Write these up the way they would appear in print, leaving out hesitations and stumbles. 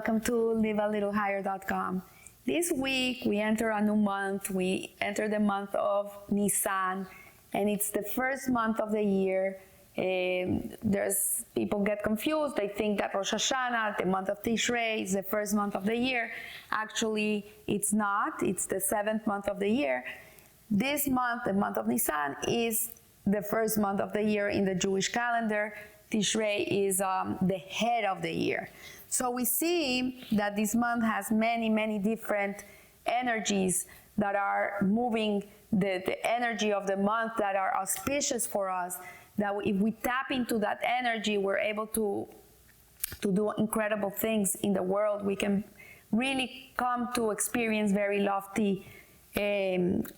welcome to livealittlehigher.com. This week we enter a new month. We enter the month of Nissan, and it's the first month of the year. There's people get confused. They think that Rosh Hashanah, the month of Tishrei, is the first month of the year. Actually, it's not. It's the seventh month of the year. This month, the month of Nissan, is the first month of the year in the Jewish calendar. Tishrei is the head of the year. So we see that this month has many different energies that are moving the energy of the month that are auspicious for us, that if we tap into that energy, we're able to do incredible things in the world. We can really come to experience very lofty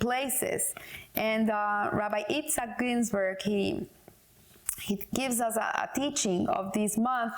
places. And Rabbi Itzhak Ginsburg, he gives us a teaching of this month,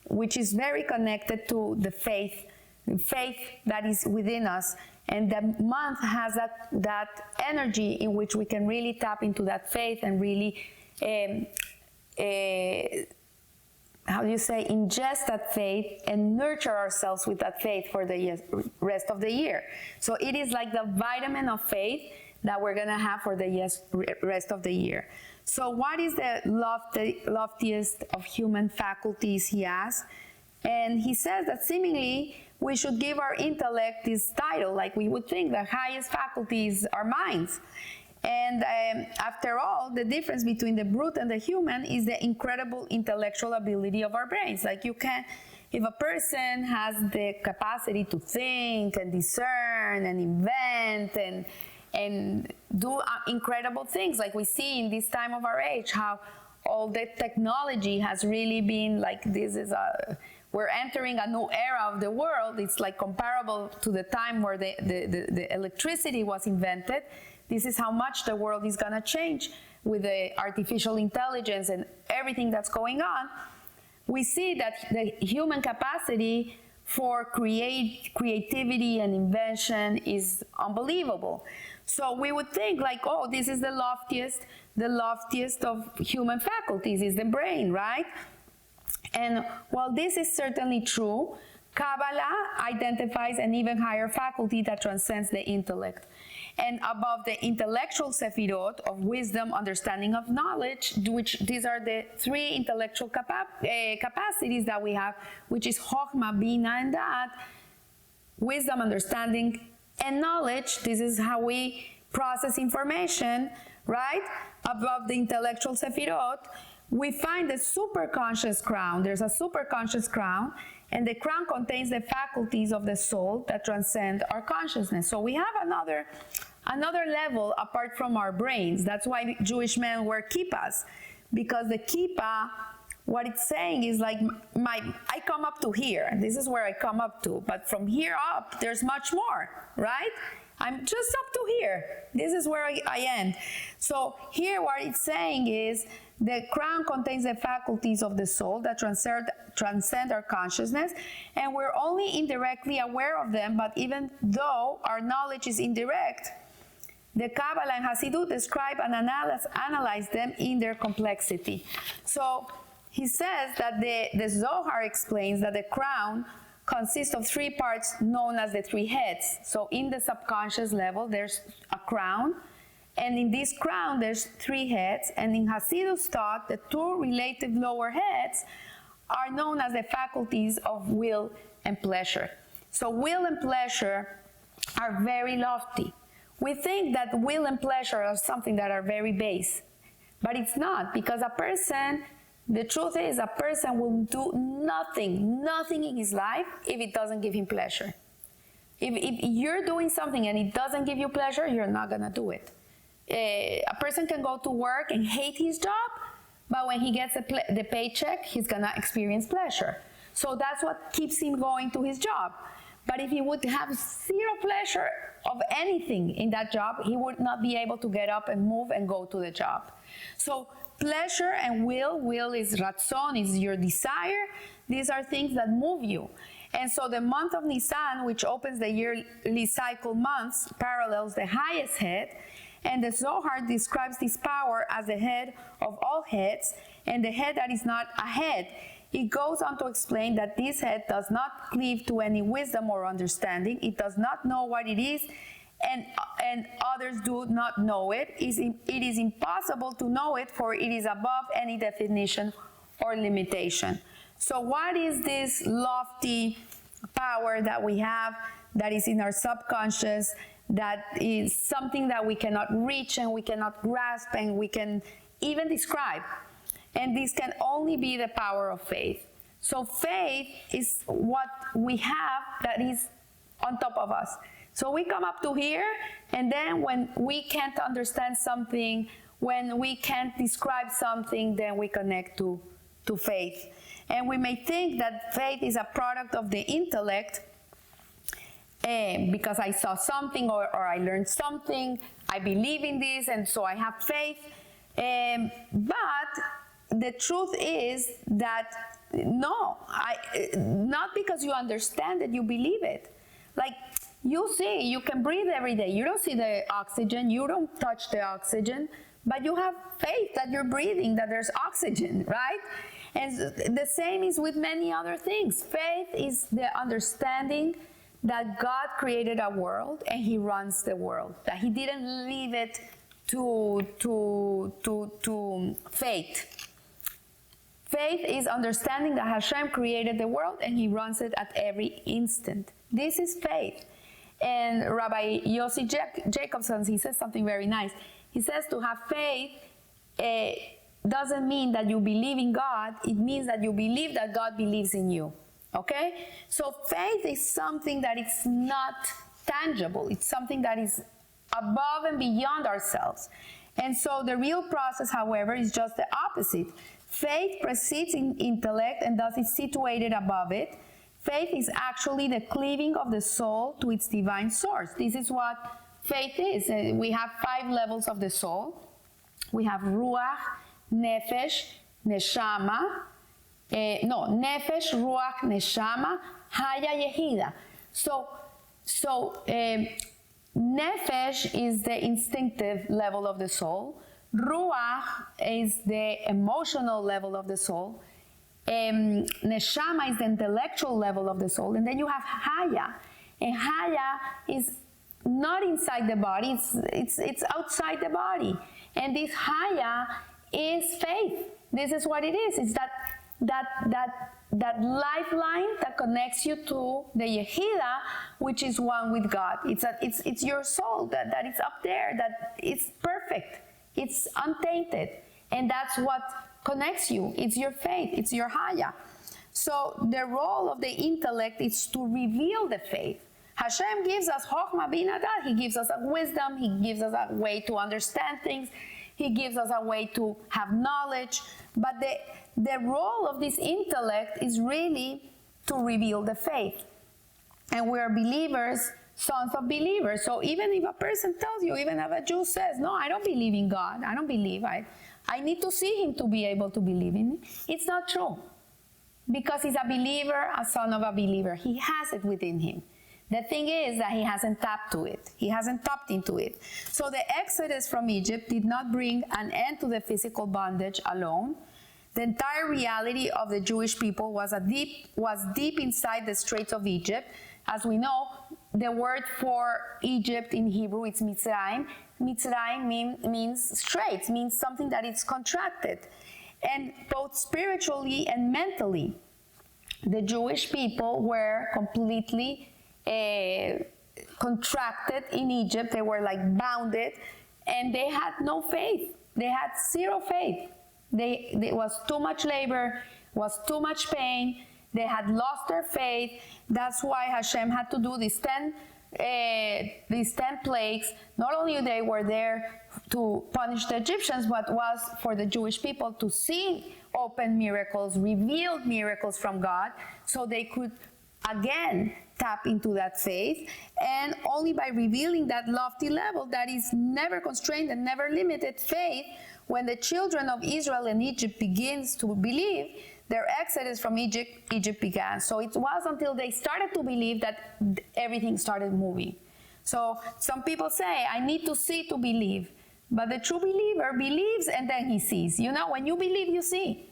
which is very connected to the faith that is within us. And the month has that energy in which we can really tap into that faith and really, ingest that faith and nurture ourselves with that faith for the rest of the year. So it is like the vitamin of faith that we're going to have for the rest of the year. So what is the loftiest of human faculties, he asks? And he says that seemingly we should give our intellect this title, like we would think the highest faculty is our minds. And after all, the difference between the brute and the human is the incredible intellectual ability of our brains. Like if a person has the capacity to think and discern and invent and do incredible things, like we see in this time of our age, how all the technology has really been like, we're entering a new era of the world. It's like comparable to the time where the electricity was invented. This is how much the world is gonna change with the artificial intelligence and everything that's going on. We see that the human capacity for creativity and invention is unbelievable. So we would think like, oh, this is the loftiest of human faculties is the brain, right? And while this is certainly true, Kabbalah identifies an even higher faculty that transcends the intellect. And above the intellectual sefirot of wisdom, understanding of knowledge, which these are the three intellectual capacities that we have, which is Chokhmah, Bina, and Dat, wisdom, understanding, and knowledge. This is how we process information, right? Above the intellectual sefirot, we find the superconscious crown. There's a superconscious crown, and the crown contains the faculties of the soul that transcend our consciousness. So we have another level apart from our brains. That's why Jewish men wear kippahs, because the kippah, what it's saying is like, I come up to here. This is where I come up to. But from here up, there's much more, right? I'm just up to here. This is where I end. So here what it's saying is the crown contains the faculties of the soul that transcend our consciousness, and we're only indirectly aware of them. But even though our knowledge is indirect, the Kabbalah and Hasidut describe and analyze them in their complexity. So he says that the Zohar explains that the crown consists of three parts known as the three heads. So in the subconscious level, there's a crown, and in this crown, there's three heads. And in Hasidus thought, the two relative lower heads are known as the faculties of will and pleasure. So will and pleasure are very lofty. We think that will and pleasure are something that are very base, but it's not, because the truth is a person will do nothing in his life if it doesn't give him pleasure. If you're doing something and it doesn't give you pleasure, you're not gonna do it. A person can go to work and hate his job, but when he gets the paycheck, he's gonna experience pleasure. So that's what keeps him going to his job. But if he would have zero pleasure of anything in that job, he would not be able to get up and move and go to the job. So pleasure and will is ratzon, is your desire. These are things that move you. And so the month of Nisan, which opens the yearly cycle months, parallels the highest head, and the Zohar describes this power as the head of all heads, and the head that is not a head. it goes on to explain that this head does not cleave to any wisdom or understanding. It does not know what it is, and others do not know it. It is impossible to know it, for it is above any definition or limitation. So what is this lofty power that we have, that is in our subconscious, that is something that we cannot reach and we cannot grasp and we can even describe? And this can only be the power of faith. So faith is what we have that is on top of us. So we come up to here, and then when we can't understand something, when we can't describe something, then we connect to faith. And we may think that faith is a product of the intellect, because I saw something or I learned something, I believe in this, and so I have faith. But the truth is that no, not because you understand it, you believe it. Like, you see, you can breathe every day. You don't see the oxygen, you don't touch the oxygen, but you have faith that you're breathing, that there's oxygen, right? And the same is with many other things. Faith is the understanding that God created a world and He runs the world, that He didn't leave it to fate. Faith is understanding that Hashem created the world and He runs it at every instant. This is faith. And Rabbi Yossi Jacobson, he says something very nice. He says to have faith doesn't mean that you believe in God. It means that you believe that God believes in you. Okay? So faith is something that is not tangible. It's something that is above and beyond ourselves. And so the real process, however, is just the opposite. Faith precedes in intellect and thus is situated above it. Faith is actually the cleaving of the soul to its divine source. This is what faith is. We have 5 levels of the soul. We have Ruach, Nefesh, Neshama. Nefesh, Ruach, Neshama, Haya, Yehida. So Nefesh is the instinctive level of the soul. Ruach is the emotional level of the soul. Neshama is the intellectual level of the soul. And then you have Haya. And Haya is not inside the body, it's outside the body. And this Haya is faith. This is what it is. It's that lifeline that connects you to the Yehida, which is one with God. It's your soul that is up there, that it's perfect, it's untainted, and that's what connects you. It's your faith, it's your Haya. So the role of the intellect is to reveal the faith. Hashem gives us Chokhmah Bina Dad. He gives us a wisdom. He gives us a way to understand things. He gives us a way to have knowledge. But the role of this intellect is really to reveal the faith. And we are believers, sons of believers. So even if a person tells you, even if a Jew says, no, I don't believe in God, I don't believe, I need to see Him to be able to believe in me, it's not true. Because he's a believer, a son of a believer. He has it within him. The thing is that he hasn't tapped to it. He hasn't tapped into it. So the exodus from Egypt did not bring an end to the physical bondage alone. The entire reality of the Jewish people was deep inside the straits of Egypt. As we know, the word for Egypt in Hebrew is Mitzrayim. Mitzrayim means straits, means something that is contracted. And both spiritually and mentally, the Jewish people were completely contracted in Egypt. They were like bounded, and they had no faith. They had zero faith. There was too much labor, was too much pain. They had lost their faith. That's why Hashem had to do these 10 plagues. Not only they were there to punish the Egyptians, but was for the Jewish people to see open miracles, revealed miracles from God, so they could again tap into that faith. And only by revealing that lofty level that is never constrained and never limited faith, when the children of Israel and Egypt begins to believe, their exodus from Egypt began. So it was until they started to believe that everything started moving. So some people say, I need to see to believe. But the true believer believes and then he sees. You know, when you believe, you see.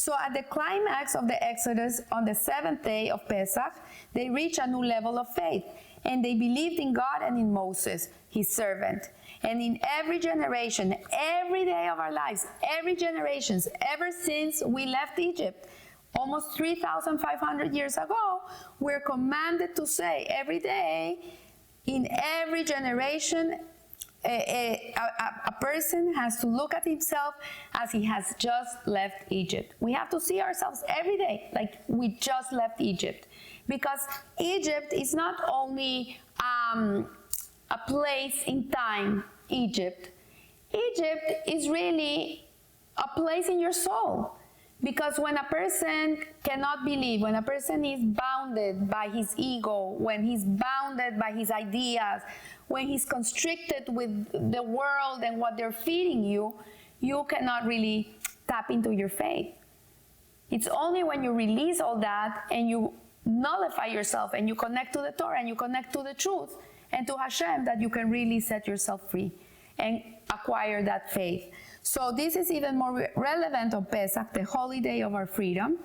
So at the climax of the Exodus on the 7th day of Pesach, they reached a new level of faith, and they believed in God and in Moses, his servant. And in every generation, every day of our lives, every generation, ever since we left Egypt, almost 3,500 years ago, we're commanded to say every day, in every generation, a person has to look at himself as he has just left Egypt. We have to see ourselves every day like we just left Egypt. Because Egypt is not only a place in time, Egypt. Egypt is really a place in your soul. Because when a person cannot believe, when a person is bounded by his ego, when he's bounded by his ideas, when he's constricted with the world and what they're feeding you, you cannot really tap into your faith. It's only when you release all that and you nullify yourself and you connect to the Torah and you connect to the truth and to Hashem that you can really set yourself free and acquire that faith. So this is even more relevant on Pesach, the holy day of our freedom,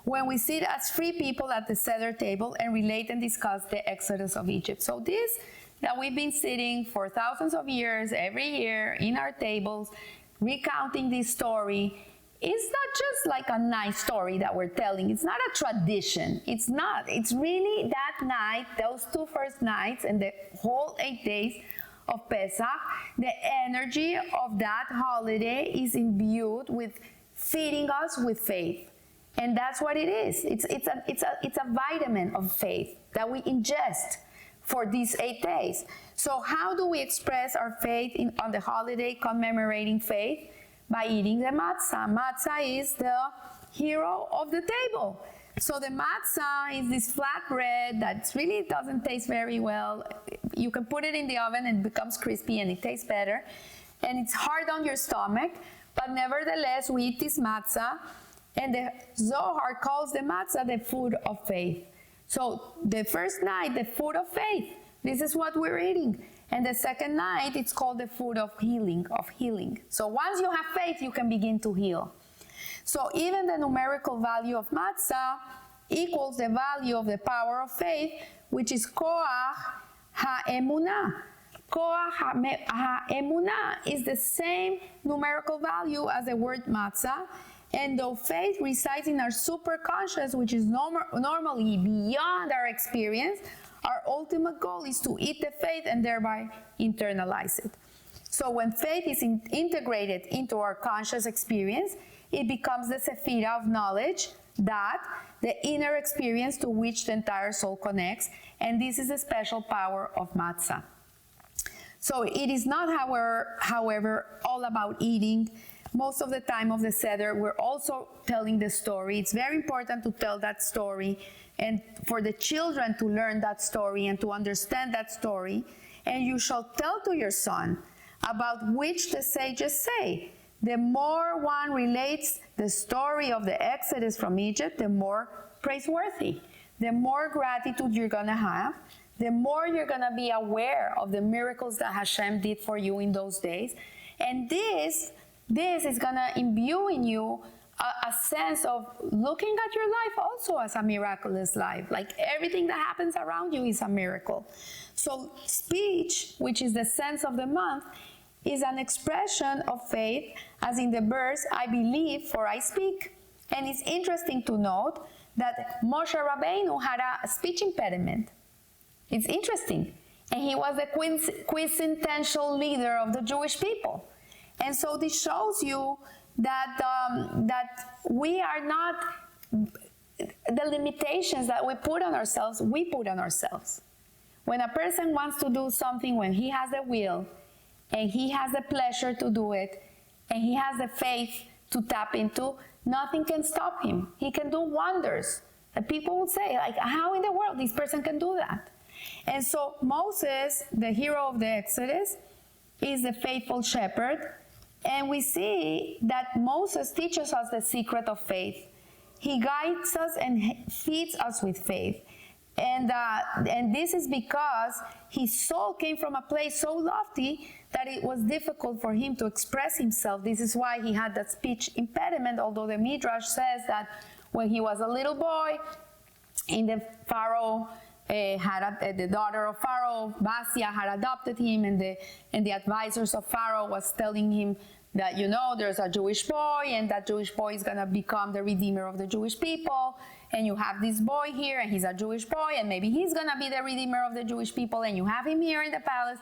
when we sit as free people at the Seder table and relate and discuss the Exodus of Egypt. So this that we've been sitting for thousands of years, every year, in our tables, recounting this story, it's not just like a nice story that we're telling. It's not a tradition. It's not. It's really that night, those 2 first nights and the whole 8 days of Pesach, the energy of that holiday is imbued with feeding us with faith. And that's what it is. It's a vitamin of faith that we ingest for these 8 days. So how do we express our faith on the holiday commemorating faith? By eating the matzah. Matzah is the hero of the table. So the matzah is this flat bread that really doesn't taste very well. You can put it in the oven and it becomes crispy and it tastes better. And it's hard on your stomach, but nevertheless we eat this matzah, and the Zohar calls the matzah the food of faith. So the first night, the food of faith, this is what we're eating. And the second night, it's called the food of healing, So once you have faith, you can begin to heal. So even the numerical value of matzah equals the value of the power of faith, which is koach ha'emunah. Koach ha'emunah is the same numerical value as the word matzah, and though faith resides in our superconscious, which is normally beyond our experience, our ultimate goal is to eat the faith and thereby internalize it. So when faith is integrated into our conscious experience, it becomes the sephira of knowledge, that, the inner experience to which the entire soul connects, and this is the special power of matzah. So it is not, however, all about eating. Most of the time of the Seder, we're also telling the story. It's very important to tell that story and for the children to learn that story and to understand that story. And you shall tell to your son about which the sages say, the more one relates the story of the Exodus from Egypt, the more praiseworthy, the more gratitude you're going to have, the more you're going to be aware of the miracles that Hashem did for you in those days. And this is going to imbue in you a sense of looking at your life also as a miraculous life. Like everything that happens around you is a miracle. So speech, which is the sense of the month, is an expression of faith, as in the verse, I believe for I speak. And it's interesting to note that Moshe Rabbeinu had a speech impediment. It's interesting. And he was the quintessential leader of the Jewish people. And so this shows you that we are not, the limitations that we put on ourselves, we put on ourselves. When a person wants to do something, when he has the will, and he has the pleasure to do it, and he has the faith to tap into, nothing can stop him. He can do wonders. And people would say, like, how in the world this person can do that? And so Moses, the hero of the Exodus, is the faithful shepherd. And we see that Moses teaches us the secret of faith. He guides us and feeds us with faith. And this is because his soul came from a place so lofty that it was difficult for him to express himself. This is why he had that speech impediment, although the Midrash says that when he was a little boy, and the Pharaoh the daughter of Pharaoh, Basia, had adopted him, and the advisors of Pharaoh was telling him that, there's a Jewish boy, and that Jewish boy is going to become the redeemer of the Jewish people, and you have this boy here, and he's a Jewish boy, and maybe he's going to be the redeemer of the Jewish people, and you have him here in the palace.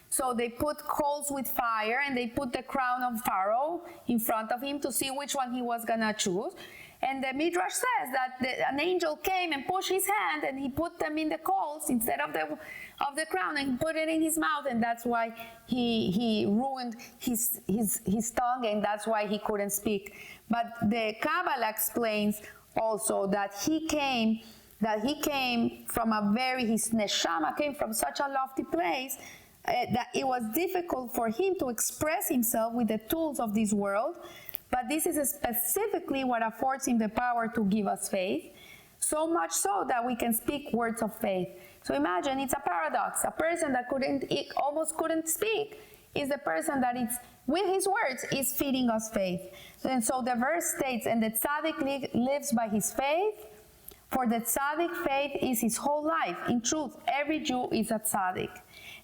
So they put coals with fire, and they put the crown of Pharaoh in front of him to see which one he was going to choose. And the Midrash says that an angel came and pushed his hand, and he put them in the coals instead of the crown, and he put it in his mouth, and that's why he ruined his tongue, and that's why he couldn't speak. But the Kabbalah explains also that he came from his neshama came from such a lofty place that it was difficult for him to express himself with the tools of this world. But this is specifically what affords him the power to give us faith, so much so that we can speak words of faith. So imagine, it's a paradox. A person that almost couldn't speak is the person that with his words is feeding us faith. And so the verse states, and the tzaddik lives by his faith, for the tzaddik faith is his whole life. In truth, every Jew is a tzaddik.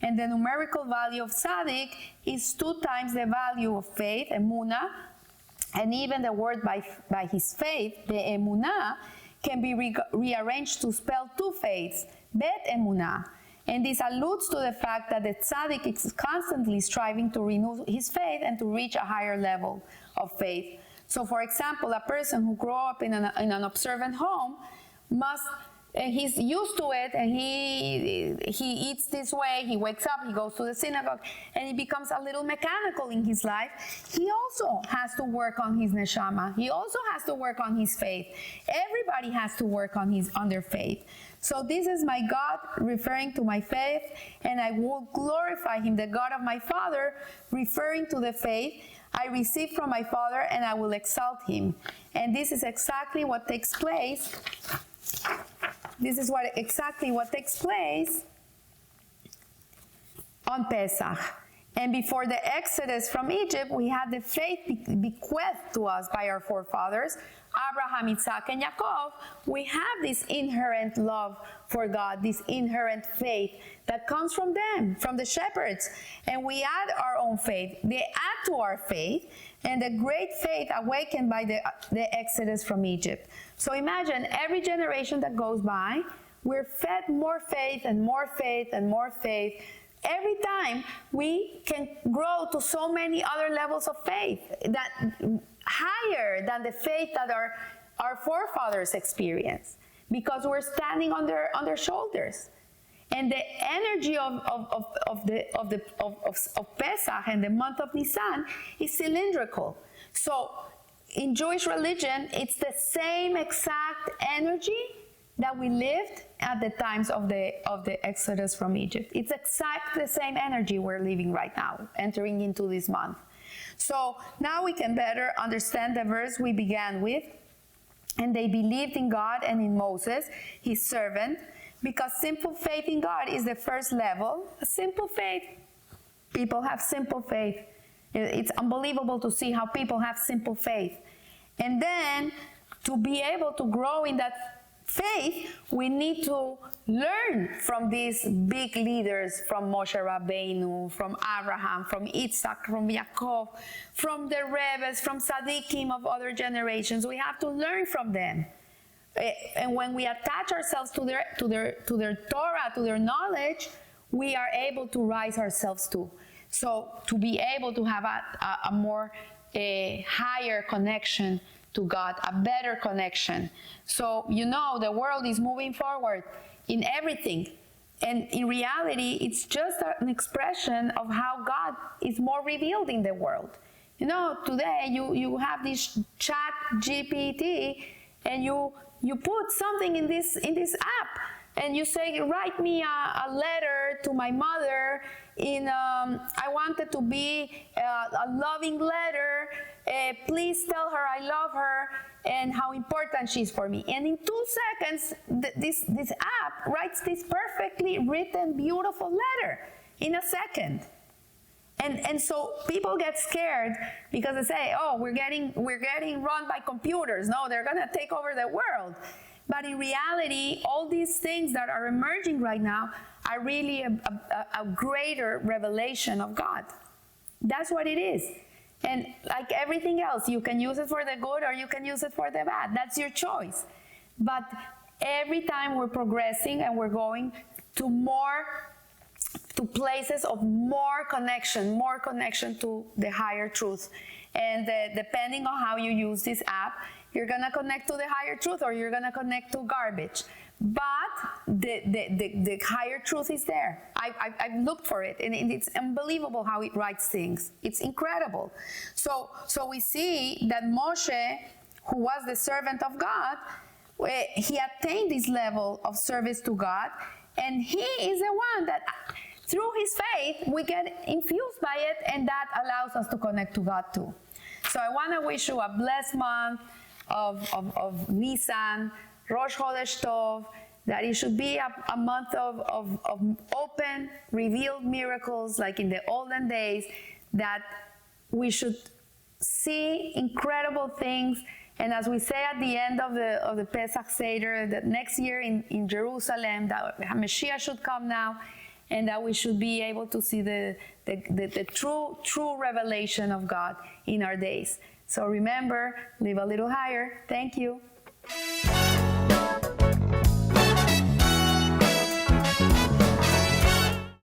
And the numerical value of tzaddik is 2 times the value of faith, emunah. And even the word by his faith, the emunah, can be rearranged to spell 2 faiths, bet emunah. And this alludes to the fact that the tzaddik is constantly striving to renew his faith and to reach a higher level of faith. So, for example, a person who grew up in an observant home he's used to it, and he eats this way, he wakes up, he goes to the synagogue, and he becomes a little mechanical in his life. He also has to work on his neshama. He also has to work on his faith. Everybody has to work on their faith. So this is my God referring to my faith, and I will glorify him, the God of my father, referring to the faith I received from my father, and I will exalt him. And this is exactly what takes place. This is exactly what takes place on Pesach. And before the Exodus from Egypt, we had the faith bequeathed to us by our forefathers, Abraham, Isaac, and Jacob. We have this inherent love for God, this inherent faith that comes from them, from the shepherds. And we add our own faith. They add to our faith, and the great faith awakened by the Exodus from Egypt. So imagine every generation that goes by, we're fed more faith and more faith and more faith. Every time we can grow to so many other levels of faith that higher than the faith that our forefathers experienced, because we're standing on their shoulders. And the energy of Pesach and the month of Nissan is cylindrical. So in Jewish religion, it's the same exact energy that we lived at the times of the Exodus from Egypt. It's exactly the same energy we're living right now, entering into this month. So now we can better understand the verse we began with. And they believed in God and in Moses, his servant, because simple faith in God is the first level. A simple faith. People have simple faith. It's unbelievable to see how people have simple faith. And then to be able to grow in that faith, we need to learn from these big leaders, from Moshe Rabbeinu, from Abraham, from Isaac, from Jacob, from the Rebbe's, from Tzaddikim of other generations. We have to learn from them. And when we attach ourselves to their Torah, to their knowledge, we are able to rise ourselves too. So to be able to have a more higher connection to God, a better connection. So, the world is moving forward in everything. And in reality, it's just an expression of how God is more revealed in the world. Today you have this chat GPT, and you put something in this app, and you say, write me a letter to my mother. I want it to be a loving letter. Please tell her I love her. and how important she is for me. And in 2 seconds, this app writes this perfectly written, beautiful letter in a second. And so people get scared because they say, oh, we're getting run by computers. No, they're gonna take over the world. But in reality, all these things that are emerging right now are really a greater revelation of God. That's what it is. And like everything else, you can use it for the good or you can use it for the bad. That's your choice. But every time we're progressing and we're going to places of more connection to the higher truth. And depending on how you use this app, you're gonna connect to the higher truth or you're gonna connect to garbage. But the higher truth is there. I've looked for it, and it's unbelievable how it writes things. It's incredible. So we see that Moshe, who was the servant of God, he attained this level of service to God, and he is the one that through his faith, we get infused by it, and that allows us to connect to God too. So I want to wish you a blessed month of Nissan, Rosh Chodesh Tov, that it should be a month of open, revealed miracles like in the olden days, that we should see incredible things. And as we say at the end of the Pesach Seder, that next year in Jerusalem, that Mashiach should come now, and that we should be able to see the true revelation of God in our days. So remember, live a little higher. Thank you.